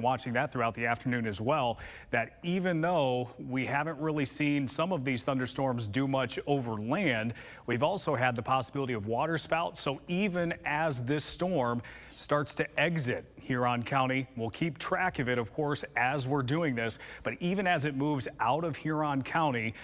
Watching that throughout the afternoon as well, that even though we haven't really seen some of these thunderstorms do much over land, we've also had the possibility of water spouts. So even as this storm starts to exit Huron County, we'll keep track of it, of course, as we're doing this. But even as it moves out of Huron County,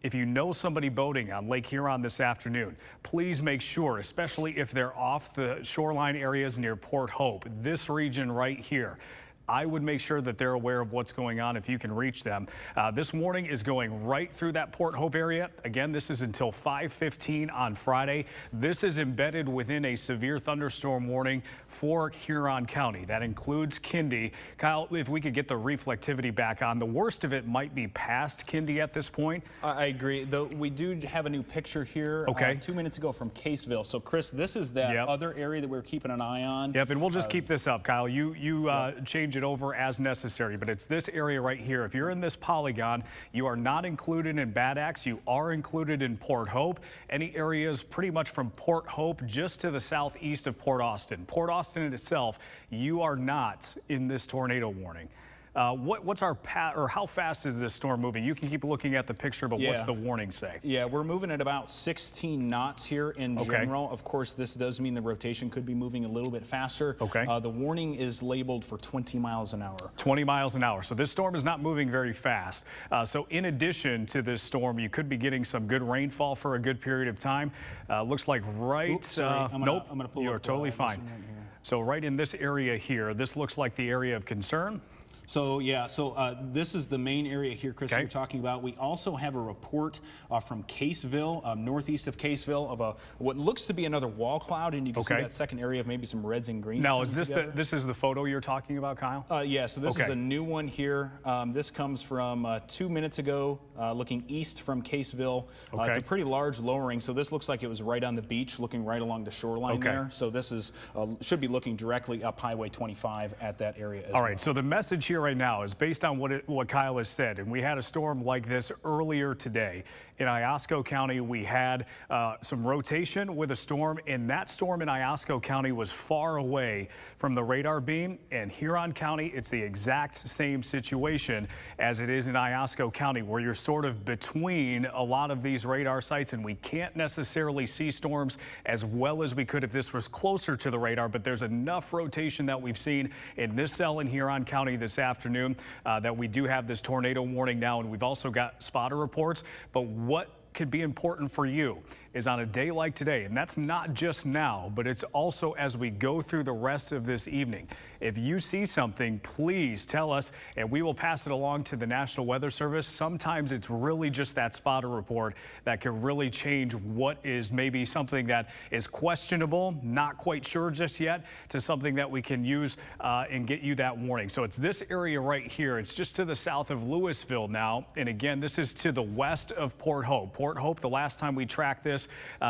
if you know somebody boating on Lake Huron this afternoon, please make sure, especially if they're off the shoreline areas near Port Hope, this region right here, I would make sure that they're aware of what's going on if you can reach them. This warning is going right through that Port Hope area. Again, this is until 5:15 on Friday. This is embedded within a severe thunderstorm warning for Huron County. That includes Kindy. Kyle, if we could get the reflectivity back on, the worst of it might be past Kindy at this point. I agree, though we do have a new picture here 2 minutes ago from Caseville. So, Chris, this is that other area that we're keeping an eye on. Yep, and we'll just keep this up, Kyle. You change it over as necessary, but it's this area right here. If you're in this polygon, you are not included in Bad Axe. You are included in Port Hope. Any areas pretty much from Port Hope just to the southeast of Port Austin. Port Austin in itself, you are not in this tornado warning. What's our or how fast is this storm moving? You can keep looking at the picture, but what's the warning say? Yeah, we're moving at about 16 knots here in general. Of course, this does mean the rotation could be moving a little bit faster. The warning is labeled for 20 miles an hour. 20 miles an hour. So this storm is not moving very fast. So in addition to this storm, you could be getting some good rainfall for a good period of time. Looks like nope, I'm gonna pull you're totally fine. Right here. So right in this area here, this looks like the area of concern. So, this is the main area here, Chris, you're talking about. We also have a report from Caseville, northeast of Caseville, of what looks to be another wall cloud, and you can see that second area of maybe some reds and greens. Now, is this this is the photo you're talking about, Kyle? Yeah, so this is a new one here. This comes from 2 minutes ago, looking east from Caseville. It's a pretty large lowering, so this looks like it was right on the beach, looking right along the shoreline there. So this is should be looking directly up Highway 25 at that area as well. All right, so the message here right now is based on what Kyle has said, and we had a storm like this earlier today in Iosco County. We had some rotation with a storm, and that storm in Iosco County was far away from the radar beam. And Huron County, it's the exact same situation as it is in Iosco County, where you're sort of between a lot of these radar sites, and we can't necessarily see storms as well as we could if this was closer to the radar. But there's enough rotation that we've seen in this cell in Huron County this afternoon that we do have this tornado warning now, and we've also got spotter reports. But what could be important for you is on a day like today, and that's not just now, but it's also as we go through the rest of this evening. If you see something, please tell us, and we will pass it along to the National Weather Service. Sometimes it's really just that spotter report that can really change what is maybe something that is questionable, not quite sure just yet, to something that we can use and get you that warning. So it's this area right here. It's just to the south of Louisville now, and again, this is to the west of Port Hope. Port Hope, the last time we tracked this,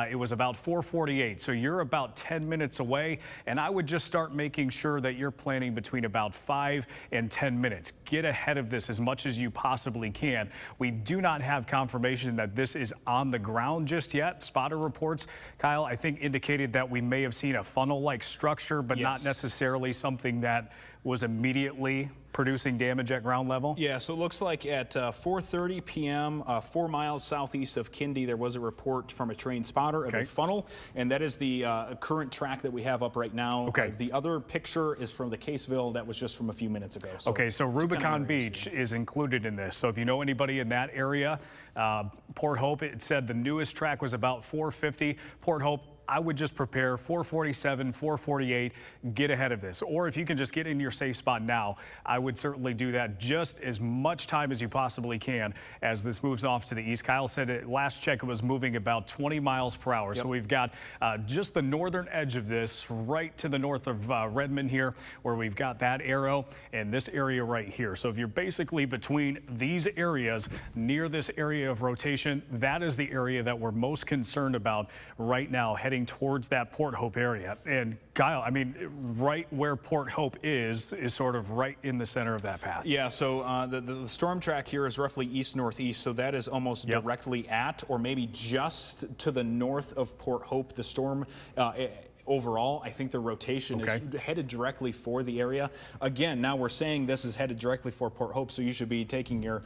it was about 4:48. So you're about 10 minutes away, and I would just start making sure that you're planning between about 5 and 10 minutes. Get ahead of this as much as you possibly can. We do not have confirmation that this is on the ground just yet. Spotter reports, Kyle, I think indicated that we may have seen a funnel-like structure, but not necessarily something that was immediately producing damage at ground level? Yeah, so it looks like at 4:30 p.m., 4 miles southeast of Kindy, there was a report from a trained spotter of a funnel, and that is the current track that we have up right now. The other picture is from the Caseville that was just from a few minutes ago. So so Rubicon Beach is included in this. So if you know anybody in that area, Port Hope, it said the newest track was about 450. Port Hope, I would just prepare 447, 448, get ahead of this. Or if you can just get in your safe spot now, I would certainly do that just as much time as you possibly can as this moves off to the east. Kyle said at last check it was moving about 20 miles per hour. So we've got just the northern edge of this right to the north of Redmond here, where we've got that arrow and this area right here. So if you're basically between these areas near this area of rotation, that is the area that we're most concerned about right now, heading towards that Port Hope area. And Kyle, I mean, right where Port Hope is sort of right in the center of that path. Yeah, so the storm track here is roughly east-northeast, so that is almost directly at or maybe just to the north of Port Hope. The storm overall, I think the rotation is headed directly for the area. Again, now we're saying this is headed directly for Port Hope, so you should be taking your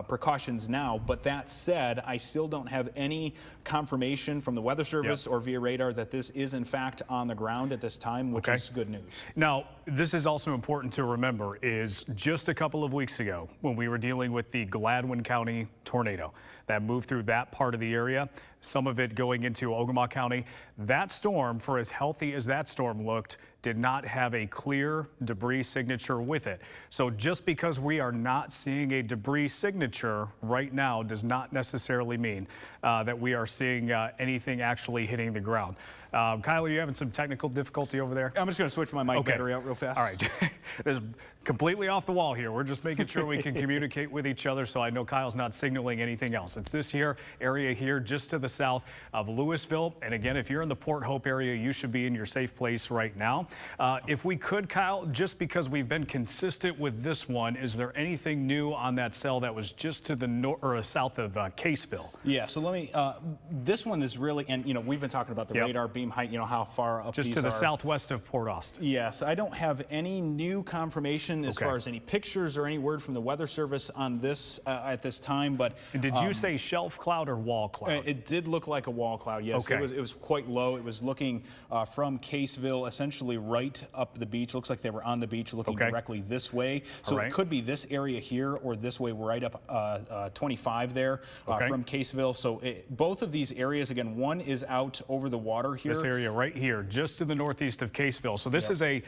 precautions now. But that said, I still don't have any confirmation from the Weather Service or via radar that this is in fact on the ground at this time, which is good news. Now, this is also important to remember is just a couple of weeks ago when we were dealing with the Gladwin County tornado that moved through that part of the area, some of it going into Ogama County. That storm, for as healthy as that storm looked, did not have a clear debris signature with it. So just because we are not seeing a debris signature right now does not necessarily mean that we are seeing anything actually hitting the ground. Kyle, are you having some technical difficulty over there? I'm just going to switch my mic battery out real fast. All right. This is completely off the wall here. We're just making sure we can communicate with each other, so I know Kyle's not signaling anything else. It's this here area here just to the south of Louisville. And again, if you're in the Port Hope area, you should be in your safe place right now. If we could, Kyle, just because we've been consistent with this one, is there anything new on that cell that was just to the north or south of Caseville? Yeah, so let me, this one is really, and we've been talking about the radar beam height, how far up just these to the are. southwest of Port Austin. Yes, I don't have any new confirmation as far as any pictures or any word from the Weather Service on this at this time, but. And did you say shelf cloud or wall cloud? It did look like a wall cloud, yes. It was quite low. It was looking from Caseville, essentially right up the beach. Looks like they were on the beach looking directly this way. So it could be this area here or this way, right up 25 there from Caseville. So both of these areas, again, one is out over the water here. This area right here, just to the northeast of Caseville. So this is a,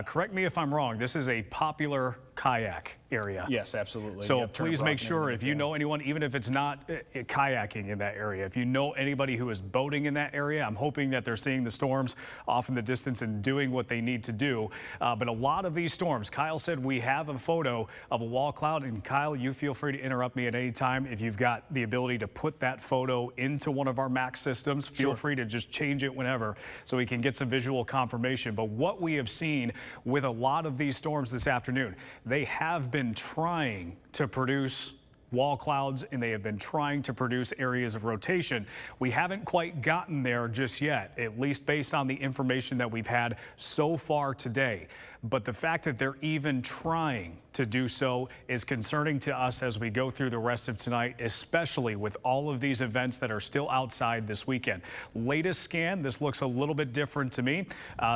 correct me if I'm wrong, this is a popular kayak area. Yes, absolutely. So please make sure if you know anyone, even if it's not kayaking in that area, if you know anybody who is boating in that area, I'm hoping that they're seeing the storms off in the distance and doing what they need to do. But a lot of these storms, Kyle said we have a photo of a wall cloud, and Kyle, you feel free to interrupt me at any time. If you've got the ability to put that photo into one of our Mac systems, feel free to just change it whenever so we can get some visual confirmation. But what we have seen with a lot of these storms this afternoon, they have been trying to produce wall clouds and they have been trying to produce areas of rotation. We haven't quite gotten there just yet, at least based on the information that we've had so far today. But the fact that they're even trying to do so is concerning to us as we go through the rest of tonight, especially with all of these events that are still outside this weekend. Latest scan, this looks a little bit different to me.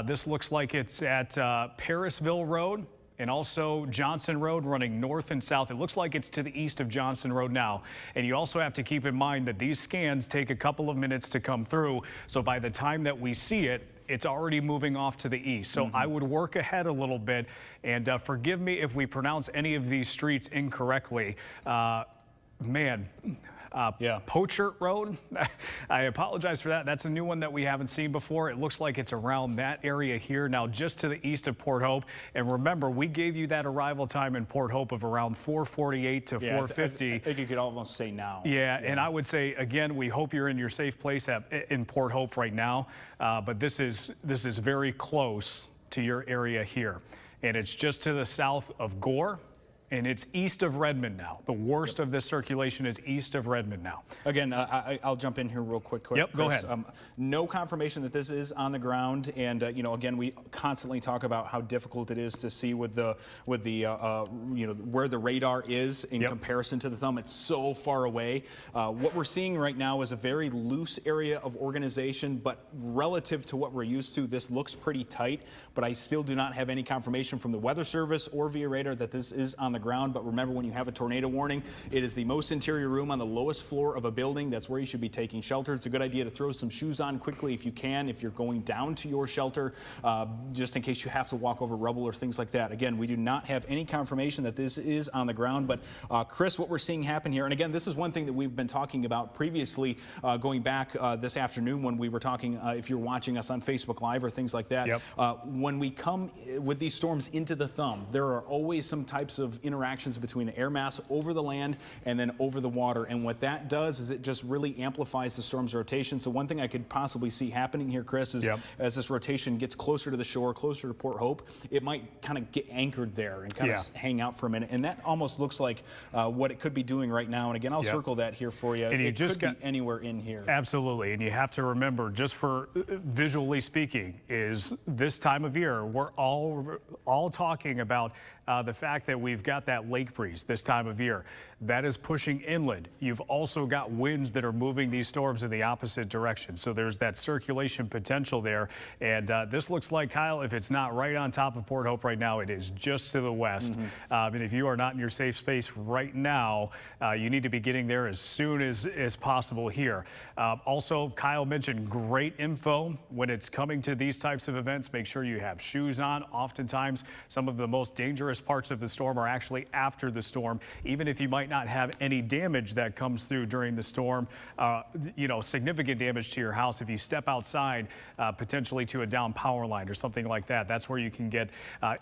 This looks like it's at Parisville Road and also Johnson Road running north and south. It looks like it's to the east of Johnson Road now. And you also have to keep in mind that these scans take a couple of minutes to come through. So by the time that we see it, it's already moving off to the east. So I would work ahead a little bit, and forgive me if we pronounce any of these streets incorrectly. Pochert Road. I apologize for that. That's a new one that we haven't seen before. It looks like it's around that area here now, just to the east of Port Hope. And remember, we gave you that arrival time in Port Hope of around 4:48 to 4:50. I think you could almost say now. Yeah, and I would say again, we hope you're in your safe place in Port Hope right now. But this is very close to your area here, and it's just to the south of Gore. And it's east of Redmond now. The worst of this circulation is east of Redmond now. Again, I'll jump in here real quick. Yep, go ahead. No confirmation that this is on the ground, and again, we constantly talk about how difficult it is to see with the where the radar is in comparison to the thumb. It's so far away. What we're seeing right now is a very loose area of organization, but relative to what we're used to, this looks pretty tight. But I still do not have any confirmation from the Weather Service or via radar that this is on the ground. But remember, when you have a tornado warning, it is the most interior room on the lowest floor of a building. That's where you should be taking shelter. It's a good idea to throw some shoes on quickly if you can, if you're going down to your shelter, just in case you have to walk over rubble or things like that. Again, we do not have any confirmation that this is on the ground. But Chris, what we're seeing happen here, and again, this is one thing that we've been talking about previously, going back this afternoon when we were talking, if you're watching us on Facebook Live or things like that, when we come with these storms into the thumb, there are always some types of interactions between the air mass over the land and then over the water. And what that does is it just really amplifies the storm's rotation. So one thing I could possibly see happening here, Chris, is as this rotation gets closer to the shore, closer to Port Hope, it might kind of get anchored there and kind of hang out for a minute. And that almost looks like what it could be doing right now. And again, I'll circle that here for you. And it could be anywhere in here. Absolutely. And you have to remember, just for visually speaking, is this time of year, we're all talking about the fact that we've got that lake breeze this time of year. That is pushing inland. You've also got winds that are moving these storms in the opposite direction. So there's that circulation potential there. And this looks like, Kyle, if it's not right on top of Port Hope right now, it is just to the west. And if you are not in your safe space right now, you need to be getting there as soon as possible here. Also, Kyle mentioned great info when it's coming to these types of events. Make sure you have shoes on. Oftentimes, some of the most dangerous parts of the storm are actually after the storm. Even if you might not have any damage that comes through during the storm, you know, significant damage to your house, if you step outside potentially to a down power line or something like that, that's where you can get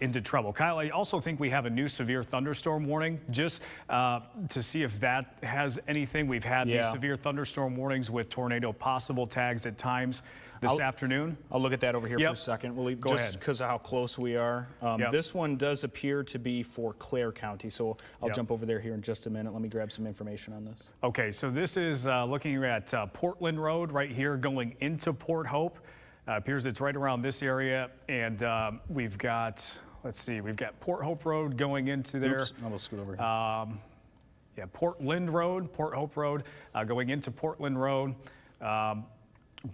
into trouble. Kyle, I also think we have a new severe thunderstorm warning, just to see if that has anything. We've had these severe thunderstorm warnings with tornado possible tags at times this afternoon. I'll look at that over here for a second. We'll leave just because of how close we are. This one does appear to be for Clare County, so I'll jump over there here in just a minute. Let me grab some information on this. Okay, so this is looking at Portland Road right here going into Port Hope. Appears it's right around this area, and we've got, let's see, we've got Port Hope Road going into there. Oops, I'll scoot over here. Yeah, Portland Road, Port Hope Road, going into Portland Road.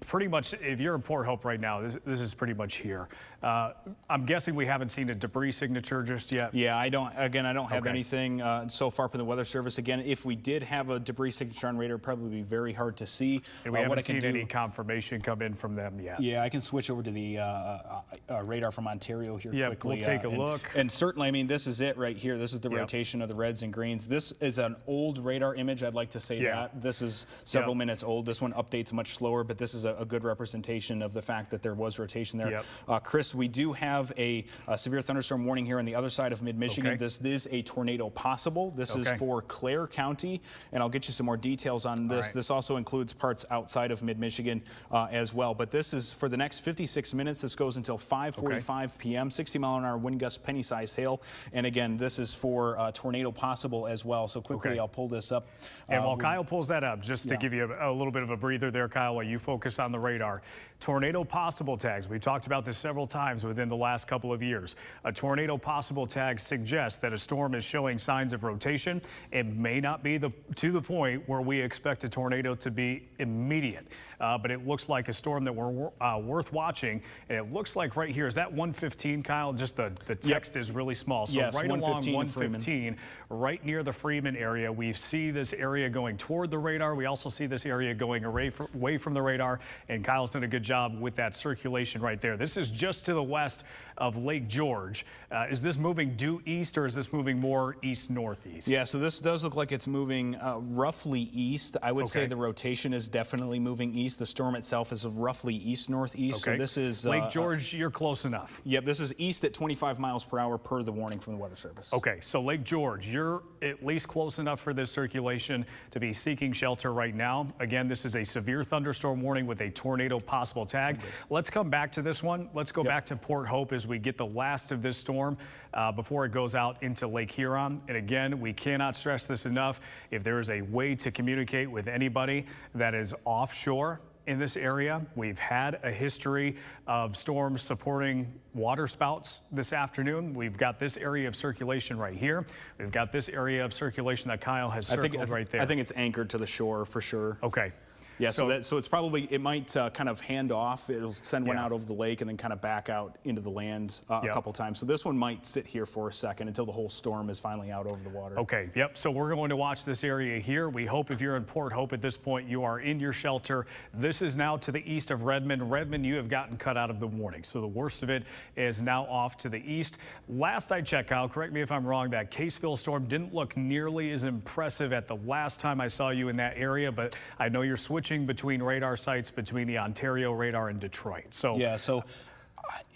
Pretty much, if you're in Port Hope right now, this is pretty much here. I'm guessing we haven't seen a debris signature just yet. Yeah, I don't have anything so far from the Weather Service. Again, if we did have a debris signature on radar, it'd probably be very hard to see. And we haven't seen any confirmation come in from them yet. Yeah, I can switch over to the radar from Ontario here quickly. We'll take a look. And certainly, I mean, this is it right here. This is the rotation of the reds and greens. This is an old radar image, I'd like to say that. This is several minutes old. This one updates much slower, but this is a good representation of the fact that there was rotation there. Chris, we do have a severe thunderstorm warning here on the other side of mid-Michigan. This is a tornado possible. This is for Clare County, and I'll get you some more details on this. This also includes parts outside of mid-Michigan as well. But this is for the next 56 minutes. This goes until 5:45 p.m. 60-mile-an-hour wind gust, penny-size hail. And again, this is for tornado possible as well. So quickly, I'll pull this up. And while Kyle pulls that up, just to give you a little bit of a breather there, Kyle, while you focus on the radar. Tornado possible tags. We've talked about this several times within the last couple of years. A tornado possible tag suggests that a storm is showing signs of rotation. It may not be to the point where we expect a tornado to be immediate, but it looks like a storm that we're worth watching. And it looks like right here, is that 115, Kyle? Just the text is really small. So right along 115, right near the Freeman area, we see this area going toward the radar. We also see this area going away from the radar. And Kyle's done a good job with that circulation right there. This is just to the west of Lake George. Is this moving due east, or is this moving more east-northeast? Yeah, so this does look like it's moving roughly east. I would say the rotation is definitely moving east. The storm itself is roughly east-northeast. So this is Lake George, you're close enough. Yep, this is east at 25 miles per hour per the warning from the Weather Service. Okay, so Lake George, you're at least close enough for this circulation to be seeking shelter right now. Again, this is a severe thunderstorm warning with a tornado possible tag. Let's come back to this one. Let's go back to Port Hope as we get the last of this storm before it goes out into Lake Huron. And again, we cannot stress this enough. If there is a way to communicate with anybody that is offshore in this area, we've had a history of storms supporting water spouts this afternoon. We've got this area of circulation right here. We've got this area of circulation that Kyle has circled right there. I think it's anchored to the shore for sure. Okay. Yeah, so it's probably, it might kind of hand off. It'll send one out over the lake and then kind of back out into the land a couple times. So this one might sit here for a second until the whole storm is finally out over the water. Okay, so we're going to watch this area here. We hope if you're in Port Hope at this point, you are in your shelter. This is now to the east of Redmond. Redmond, you have gotten cut out of the warning. So the worst of it is now off to the east. Last I checked, Kyle, correct me if I'm wrong, that Caseville storm didn't look nearly as impressive at the last time I saw you in that area, but I know you're switching between radar sites between the Ontario radar and Detroit. So yeah, so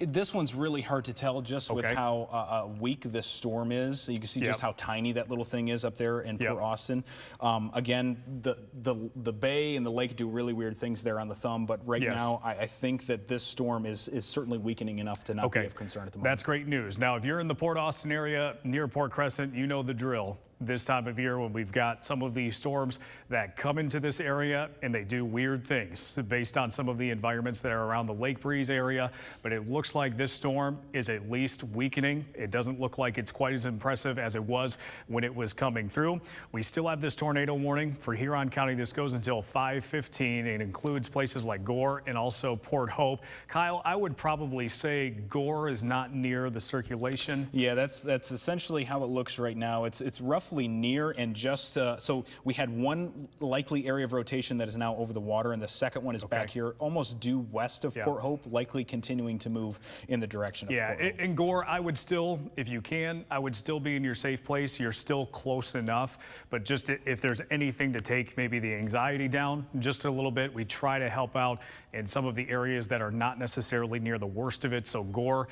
This one's really hard to tell just with how weak this storm is. You can see just how tiny that little thing is up there in Port Austin. Again, the bay and the lake do really weird things there on the thumb, but right now I think that this storm is certainly weakening enough to not be of concern at the moment. That's great news. Now, if you're in the Port Austin area near Port Crescent, you know the drill. This time of year when we've got some of these storms that come into this area and they do weird things based on some of the environments that are around the Lake Breeze area. But it looks like this storm is at least weakening. It doesn't look like it's quite as impressive as it was when it was coming through. We still have this tornado warning for Huron County. This goes until 5:15. It includes places like Gore and also Port Hope. Kyle, I would probably say Gore is not near the circulation. Yeah, that's essentially how it looks right now. It's roughly near and just so we had one likely area of rotation that is now over the water, and the second one is back here almost due west of Port Hope, likely continuing to move in the direction of Port Hope. And Gore, I would still, if you can, I would still be in your safe place. You're still close enough, but just if there's anything to take maybe the anxiety down just a little bit, we try to help out in some of the areas that are not necessarily near the worst of it. So Gore,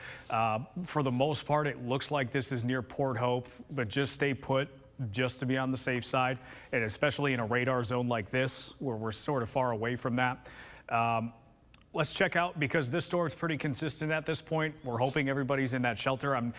for the most part, it looks like this is near Port Hope, but just stay put, just to be on the safe side, and especially in a radar zone like this where we're sort of far away from that. Let's check out, because this storm's pretty consistent at this point. We're hoping everybody's in that shelter. I'm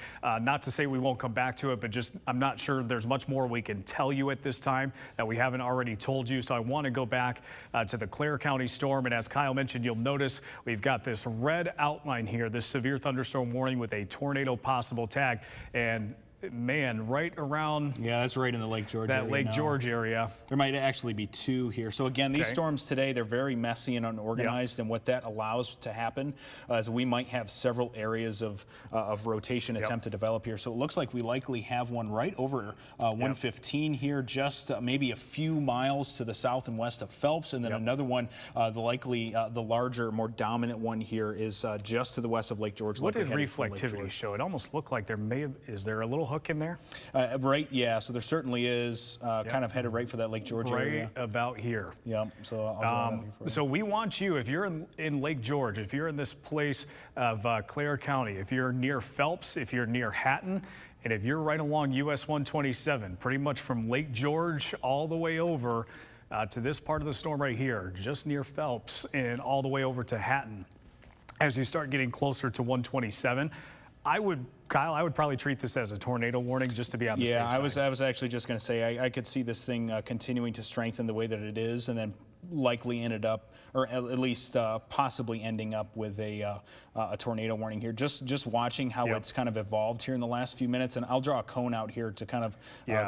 not to say we won't come back to it, but just I'm not sure there's much more we can tell you at this time that we haven't already told you. So I want to go back to the Clare County storm. And as Kyle mentioned, you'll notice we've got this red outline here, this severe thunderstorm warning with a tornado possible tag. And man, right around that's right in the Lake George area. That Lake George area. There might actually be two here. So again, these storms today, they're very messy and unorganized, and what that allows to happen is we might have several areas of rotation attempt to develop here. So it looks like we likely have one right over 115 here, just maybe a few miles to the south and west of Phelps, and then another one, the larger, more dominant one here is just to the west of Lake George. What did reflectivity show? It almost looked like is there a little hook in there? Right, so there certainly is, kind of headed right for that Lake George area. Right about here. Yep, so I'll draw that here for you. So we want you, if you're in Lake George, if you're in this place of Clare County, if you're near Phelps, if you're near Hatton, and if you're right along US 127, pretty much from Lake George all the way over to this part of the storm right here, just near Phelps and all the way over to Hatton, as you start getting closer to 127, Kyle, I would probably treat this as a tornado warning just to be on the safe side. I was actually just going to say I could see this thing continuing to strengthen the way that it is, and then likely ended up, or at least possibly ending up with a tornado warning here. Just watching how it's kind of evolved here in the last few minutes, and I'll draw a cone out here to kind of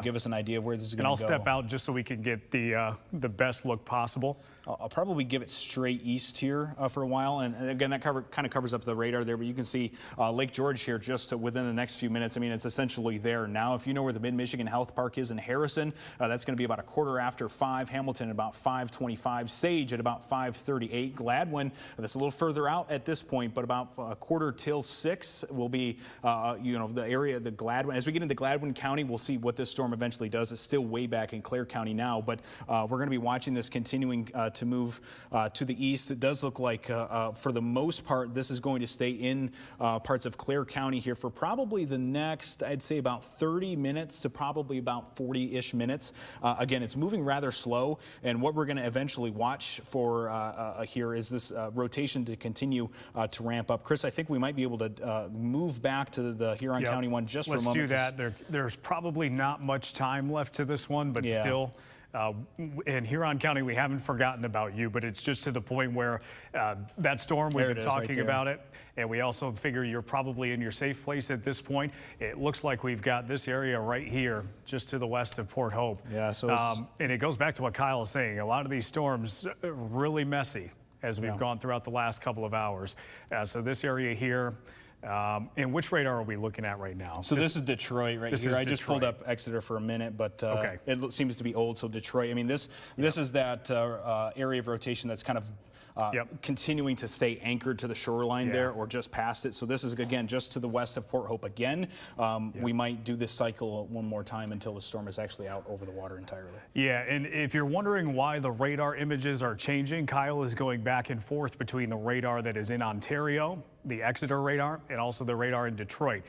give us an idea of where this is going to go. And I'll step out just so we can get the best look possible. I'll probably give it straight east here for a while, and again, that kind of covers up the radar there, but you can see Lake George here just within the next few minutes. I mean, it's essentially there now. If you know where the Mid-Michigan Health Park is in Harrison, that's going to be about 5:15. Hamilton at about 5:25. Sage at about 5:38. Gladwin, that's a little further out at this point, but about 5:45 will be, the area, the Gladwin. As we get into Gladwin County, we'll see what this storm eventually does. It's still way back in Clare County now, but we're going to be watching this continuing to move to the east. It does look like, for the most part, this is going to stay in parts of Clare County here for probably the next, I'd say, about 30 minutes to probably about 40-ish minutes. Again, it's moving rather slow, and what we're going to eventually watch for here is this rotation to continue to ramp up. Chris, I think we might be able to move back to the Huron County one just for a moment. Let's do that. There's probably not much time left to this one, but still. In Huron County, we haven't forgotten about you, but it's just to the point where that storm, we've been talking about it, and we also figure you're probably in your safe place at this point. It looks like we've got this area right here, just to the west of Port Hope. Yeah, so and it goes back to what Kyle is saying. A lot of these storms are really messy as we've gone throughout the last couple of hours. So this area here, and which radar are we looking at right now? So this is Detroit right here. I just pulled up Exeter for a minute, but it seems to be old, so Detroit. I mean, this is that area of rotation that's kind of continuing to stay anchored to the shoreline there or just past it. So this is, again, just to the west of Port Hope again. We might do this cycle one more time until the storm is actually out over the water entirely. Yeah, and if you're wondering why the radar images are changing, Kyle is going back and forth between the radar that is in Ontario, the Exeter radar, and also the radar in Detroit.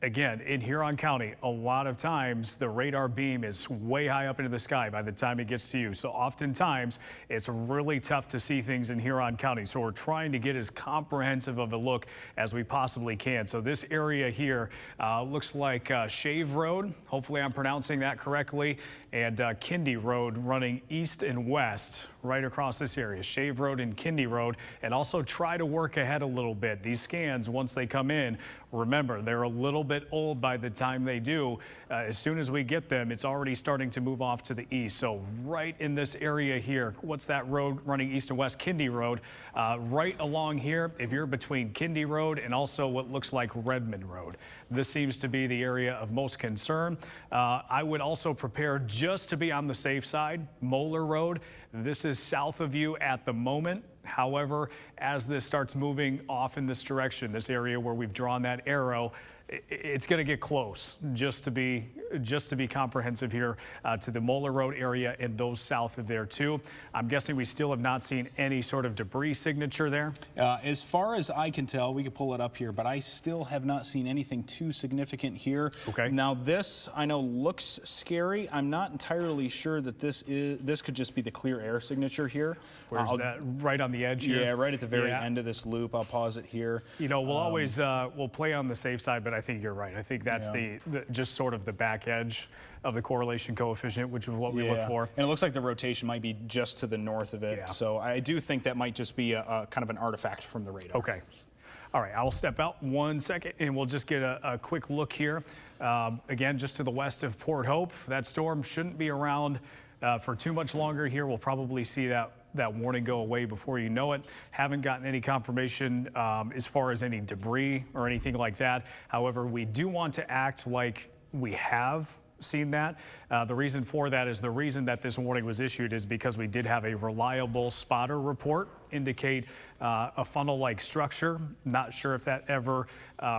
Again, in Huron County, a lot of times the radar beam is way high up into the sky by the time it gets to you. So oftentimes it's really tough to see things in Huron County. So we're trying to get as comprehensive of a look as we possibly can. So this area here looks like Shave Road. Hopefully I'm pronouncing that correctly. And Kindy Road running east and west right across this area. Shave Road and Kindy Road. And also try to work ahead a little bit. These scans, once they come in, remember, they're a little bit old by the time they do. As soon as we get them, it's already starting to move off to the east. So right in this area here, what's that road running east and west? Kindy Road. Right along here, if you're between Kindy Road and also what looks like Redmond Road, this seems to be the area of most concern. I would also prepare just to be on the safe side. Moeller Road, this is south of you at the moment. However, as this starts moving off in this direction, this area where we've drawn that arrow, it's going to get close, just to be comprehensive here to the Moeller Road area and those south of there too. I'm guessing we still have not seen any sort of debris signature there. As far as I can tell, we could pull it up here, but I still have not seen anything too significant here. Okay. Now this I know looks scary. I'm not entirely sure that this could just be the clear air signature here. Where's that? Right on the edge here? Yeah, right at the very end of this loop. I'll pause it here. You know, we'll always we'll play on the safe side, but I think you're right. I think that's the just sort of the back edge of the correlation coefficient, which is what we look for. And it looks like the rotation might be just to the north of it. So I do think that might just be a kind of an artifact from the radar. Okay. All right, I'll step out 1 second and we'll just get a quick look here. Again, just to the west of Port Hope, that storm shouldn't be around for too much longer here. We'll probably see that warning go away before you know it. Haven't gotten any confirmation as far as any debris or anything like that. However, we do want to act like we have seen that. The reason for that is the reason that this warning was issued is because we did have a reliable spotter report indicate a funnel-like structure. Not sure if that ever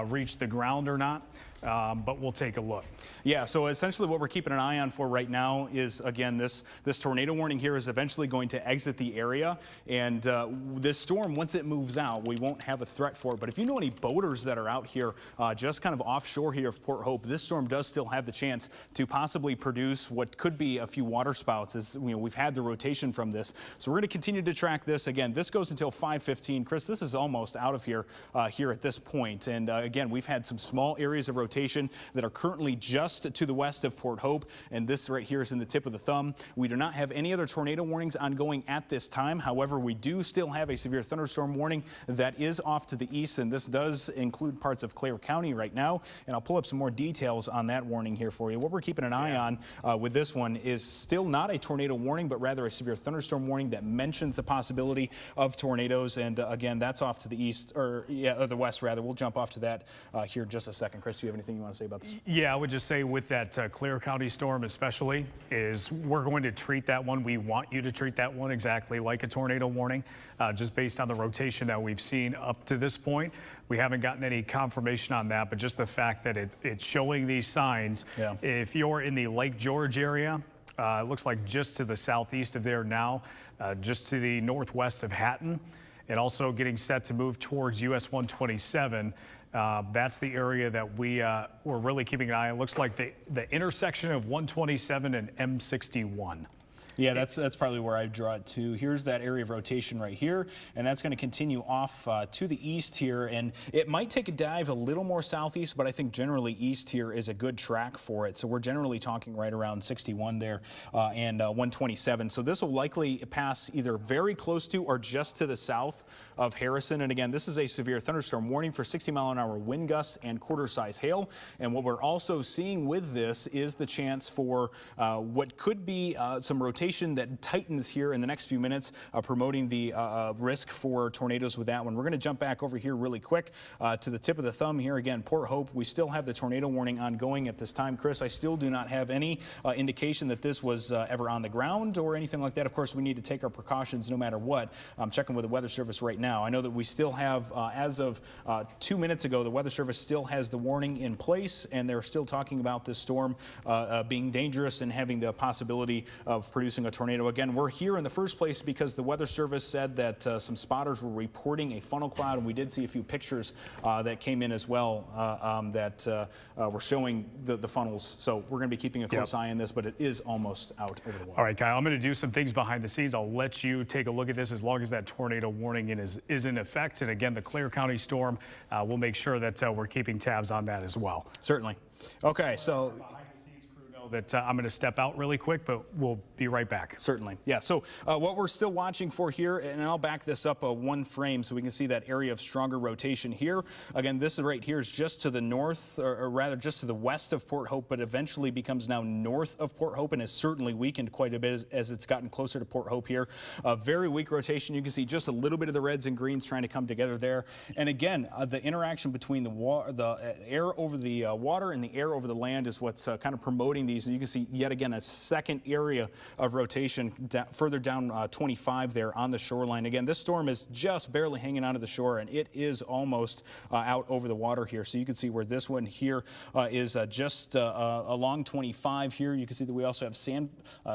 reached the ground or not. But we'll take a look. Yeah, so essentially what we're keeping an eye on for right now is, again, this tornado warning here is eventually going to exit the area. And this storm, once it moves out, we won't have a threat for it. But if you know any boaters that are out here just kind of offshore here of Port Hope, this storm does still have the chance to possibly produce what could be a few water spouts. As you know, we've had the rotation from this. So we're going to continue to track this. Again, this goes until 5:15. Chris, this is almost out of here at this point. And again, we've had some small areas of rotation that are currently just to the west of Port Hope, and this right here is in the tip of the thumb. We do not have any other tornado warnings ongoing at this time. However, we do still have a severe thunderstorm warning that is off to the east, and this does include parts of Clare County right now. And I'll pull up some more details on that warning here for you. What we're keeping an eye on with this one is still not a tornado warning, but rather a severe thunderstorm warning that mentions the possibility of tornadoes. And again, that's off to the east, or the west rather. We'll jump off to that here in just a second. Chris, do you have anything you want to say about this? Yeah, I would just say with that Clare County storm especially, is we're going to treat that one. We want you to treat that one exactly like a tornado warning, just based on the rotation that we've seen up to this point. We haven't gotten any confirmation on that, but just the fact that it's showing these signs. Yeah. If you're in the Lake George area, it looks like just to the southeast of there now, just to the northwest of Hatton, and also getting set to move towards US 127. That's the area that we're really keeping an eye on. It looks like the intersection of 127 and M61. Yeah, that's probably where I draw it to. Here's that area of rotation right here, and that's going to continue off to the east here, and it might take a dive a little more southeast, but I think generally east here is a good track for it. So we're generally talking right around 61 there and 127. So this will likely pass either very close to or just to the south of Harrison. And again, this is a severe thunderstorm warning for 60-mile-an-hour wind gusts and quarter-size hail. And what we're also seeing with this is the chance for what could be some rotation rotation that tightens here in the next few minutes, promoting the risk for tornadoes with that one. We're going to jump back over here really quick to the tip of the thumb here. Again, Port Hope, we still have the tornado warning ongoing at this time. Chris, I still do not have any indication that this was ever on the ground or anything like that. Of course, we need to take our precautions no matter what. I'm checking with the Weather Service right now. I know that we still have, as of 2 minutes ago, the Weather Service still has the warning in place, and they're still talking about this storm being dangerous and having the possibility of producing a tornado. Again, we're here in the first place because the Weather Service said that some spotters were reporting a funnel cloud, and we did see a few pictures that came in as well that were showing the funnels. So we're going to be keeping a close eye on this, but it is almost out over the water. All right, Kyle, I'm going to do some things behind the scenes. I'll let you take a look at this as long as that tornado warning is in effect. And again, the Clare County storm, we'll make sure that we're keeping tabs on that as well. Certainly. Okay, so that I'm going to step out really quick, but we'll be right back. Certainly. Yeah. So what we're still watching for here, and I'll back this up one frame so we can see that area of stronger rotation here. Again, this right here is just to the north, or rather just to the west of Port Hope, but eventually becomes now north of Port Hope and has certainly weakened quite a bit as it's gotten closer to Port Hope here. Very weak rotation. You can see just a little bit of the reds and greens trying to come together there. And again, the interaction between the air over the water and the air over the land is what's kind of promoting these. And you can see yet again a second area of rotation further down 25 there on the shoreline. Again, this storm is just barely hanging onto the shore, and it is almost out over the water here. So you can see where this one here is just along 25 here. You can see that we also have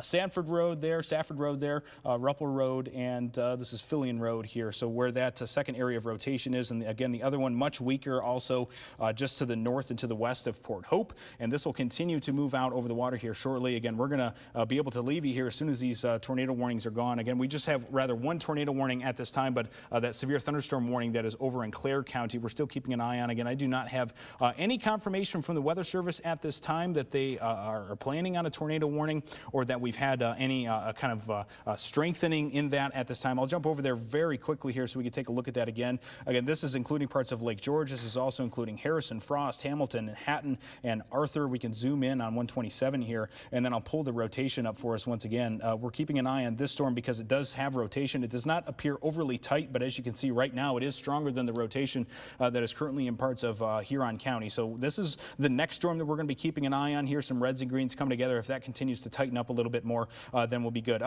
Sanford Road there, Stafford Road there, Ruppler Road, and this is Fillion Road here. So where that second area of rotation is, and again, the other one much weaker also just to the north and to the west of Port Hope. And this will continue to move out over the water here shortly. Again, we're going to be able to leave you here as soon as these tornado warnings are gone. Again, we just have rather one tornado warning at this time, but that severe thunderstorm warning that is over in Clare County, we're still keeping an eye on. Again, I do not have any confirmation from the Weather Service at this time that they are planning on a tornado warning or that we've had any kind of strengthening in that at this time. I'll jump over there very quickly here so we can take a look at that again. Again, this is including parts of Lake George. This is also including Harrison, Frost, Hamilton, and Hatton, and Arthur. We can zoom in on 127 here, and then I'll pull the rotation up for us once again. We're keeping an eye on this storm because it does have rotation. It does not appear overly tight, but as you can see right now, it is stronger than the rotation that is currently in parts of Huron County. So this is the next storm that we're going to be keeping an eye on here. Some reds and greens coming together. If that continues to tighten up a little bit more, then we'll be good.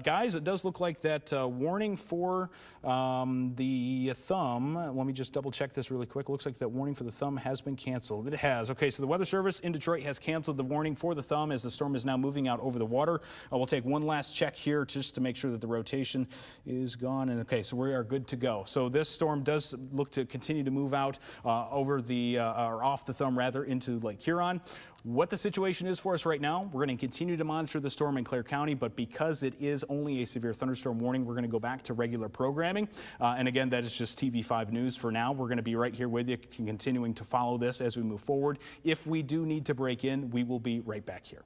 Guys, it does look like that warning for the thumb. Let me just double check this really quick. It looks like that warning for the thumb has been canceled. It has. Okay, so the Weather Service in Detroit has canceled the warning for the thumb as the storm is now moving out over the water. We'll take one last check here just to make sure that the rotation is gone. And okay, so we are good to go. So this storm does look to continue to move out over the, or off the thumb rather, into Lake Huron. What the situation is for us right now, we're going to continue to monitor the storm in Clare County, but because it is only a severe thunderstorm warning, we're going to go back to regular programming. And again, that is just TV5 News for now. We're going to be right here with you, continuing to follow this as we move forward. If we do need to break in, we will be right back here.